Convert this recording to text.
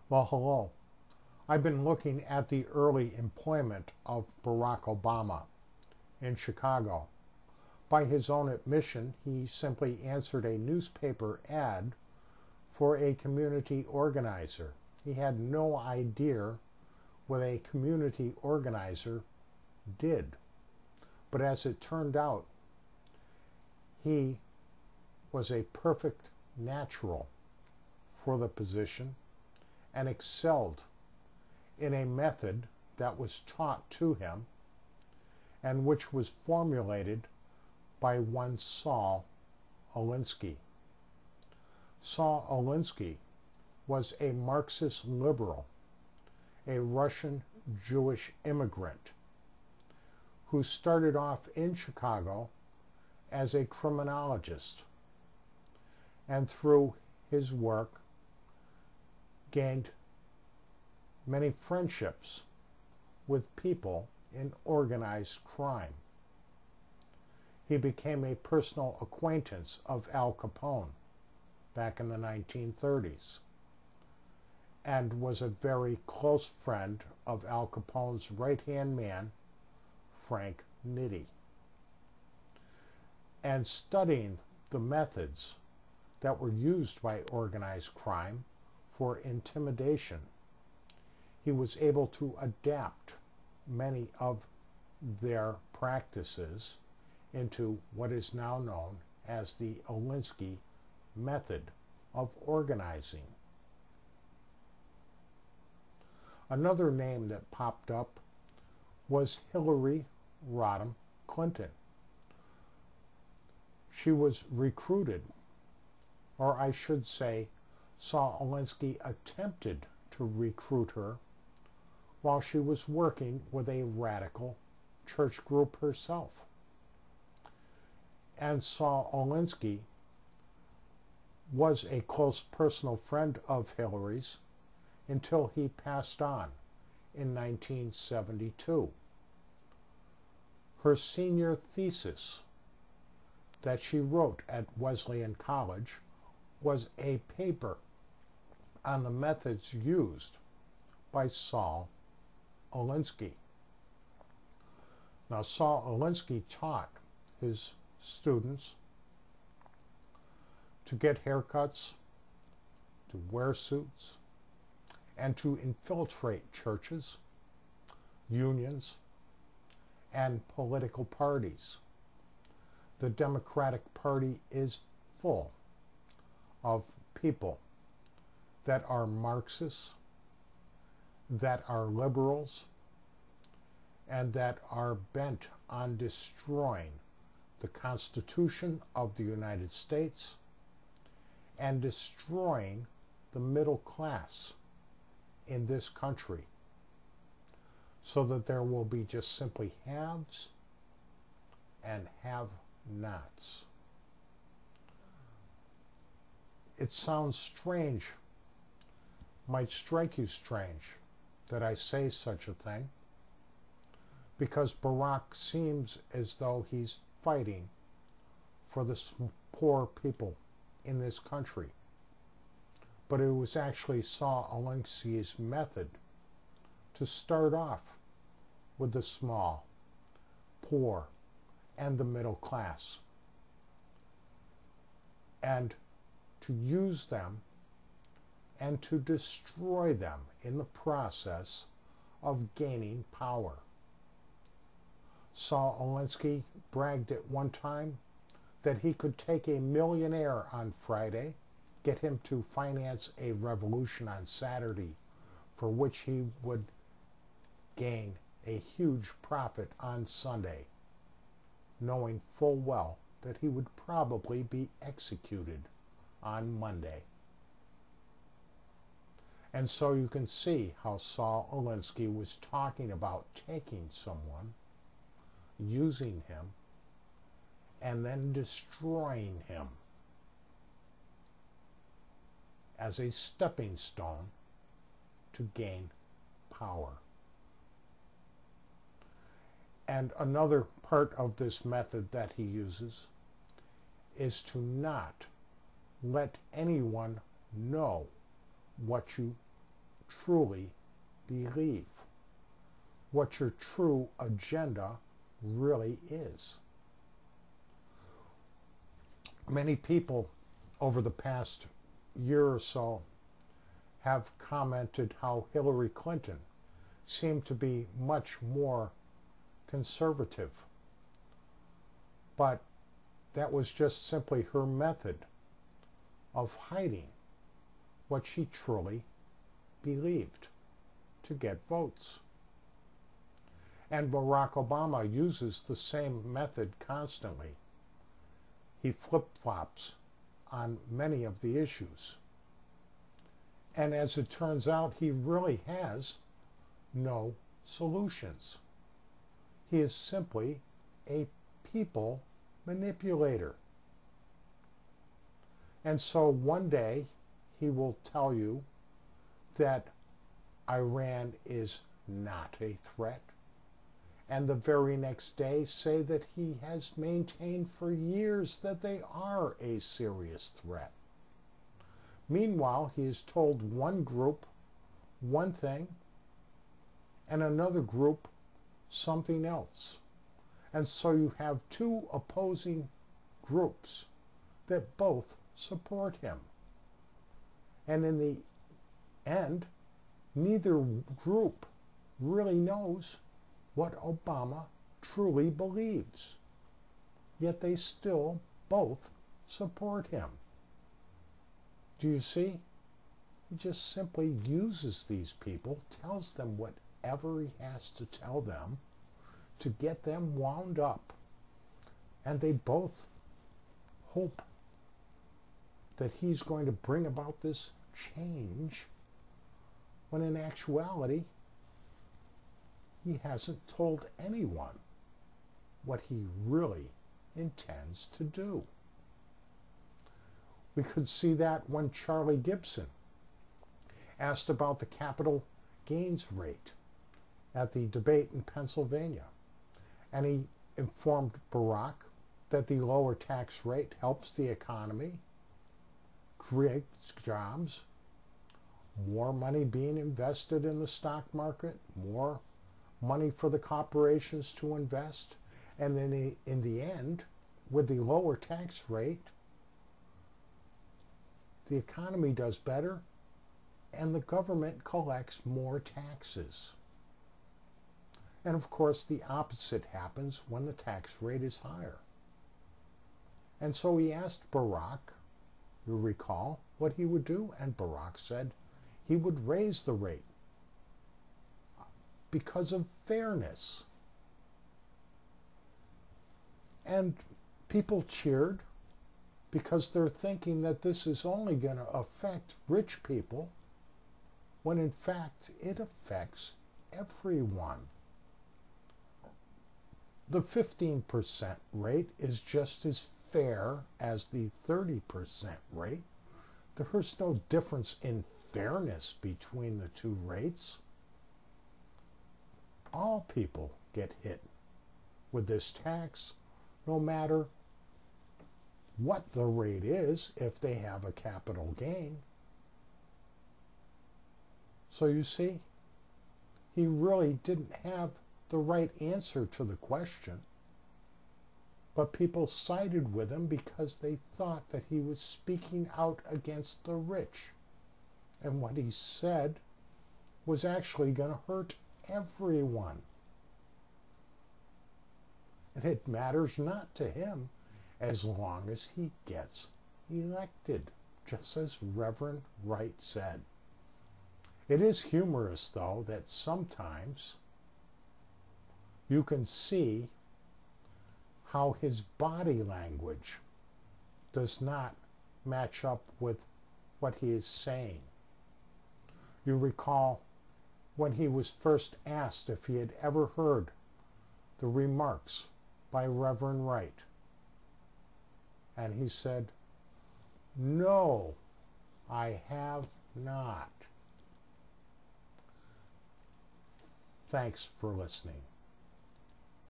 Well, hello. I've been looking at the early employment of Barack Obama in Chicago. By his own admission, he simply answered a newspaper ad for a community organizer. He had no idea what a community organizer did. But as it turned out, he was a perfect natural for the position and excelled in a method that was taught to him and which was formulated by one Saul Alinsky. Saul Alinsky was a Marxist liberal, a Russian Jewish immigrant who started off in Chicago as a criminologist, and through his work gained many friendships with people in organized crime. He became a personal acquaintance of Al Capone back in the 1930s and was a very close friend of Al Capone's right-hand man, Frank Nitti. And studying the methods that were used by organized crime for intimidation, he was able to adapt many of their practices into what is now known as the Alinsky Method of organizing. Another name that popped up was Hillary Rodham Clinton. She was recruited, or I should say, Saul Alinsky attempted to recruit her while she was working with a radical church group herself. And Saul Alinsky was a close personal friend of Hillary's until he passed on in 1972. Her senior thesis that she wrote at Wesleyan College was a paper on the methods used by Saul Alinsky. Now, Saul Alinsky taught his students to get haircuts, to wear suits, and to infiltrate churches, unions, and political parties. The Democratic Party is full of people that are Marxists, that are liberals, and that are bent on destroying the Constitution of the United States and destroying the middle class in this country so that there will be just simply haves and have-nots. It sounds strange, might strike you strange, that I say such a thing, because Barack seems as though he's fighting for the poor people in this country. But it was actually Saul Alinsky's method to start off with the small, poor, and the middle class, and to use them and to destroy them in the process of gaining power. Saul Alinsky bragged at one time that he could take a millionaire on Friday, get him to finance a revolution on Saturday, for which he would gain a huge profit on Sunday, knowing full well that he would probably be executed on Monday. And so you can see how Saul Alinsky was talking about taking someone, using him, and then destroying him as a stepping stone to gain power. And another part of this method that he uses is to not let anyone know what you truly believe, what your true agenda really is. Many people over the past year or so have commented how Hillary Clinton seemed to be much more conservative. But that was just simply her method of hiding what she truly believed to get votes. And Barack Obama uses the same method constantly. He flip-flops on many of the issues. And as it turns out, he really has no solutions. He is simply a people manipulator. And so one day he will tell you that Iran is not a threat, and the very next day say that he has maintained for years that they are a serious threat. Meanwhile, he has told one group one thing and another group something else. And so you have two opposing groups that both support him. And in the end, neither group really knows what Obama truly believes. Yet they still both support him. Do you see? He just simply uses these people, tells them whatever he has to tell them to get them wound up. And they both hope that he's going to bring about this change, when in actuality, he hasn't told anyone what he really intends to do. We could see that when Charlie Gibson asked about the capital gains rate at the debate in Pennsylvania. And he informed Barack that the lower tax rate helps the economy, creates jobs, more money being invested in the stock market, more money for the corporations to invest, and then in the end, with the lower tax rate, the economy does better and the government collects more taxes. And of course, the opposite happens when the tax rate is higher. And so he asked Barack, you recall, what he would do, and Barack said he would raise the rate because of fairness. And people cheered because they're thinking that this is only going to affect rich people, when in fact it affects everyone. The 15% rate is just as fair as the 30% rate. There's no difference in fairness between the two rates. All people get hit with this tax, no matter what the rate is, if they have a capital gain. So you see, he really didn't have the right answer to the question, but people sided with him because they thought that he was speaking out against the rich, and what he said was actually going to hurt everyone. And it matters not to him as long as he gets elected, just as Reverend Wright said. It is humorous, though, that sometimes you can see how his body language does not match up with what he is saying. You recall when he was first asked if he had ever heard the remarks by Reverend Wright. And he said, "No, I have not." Thanks for listening.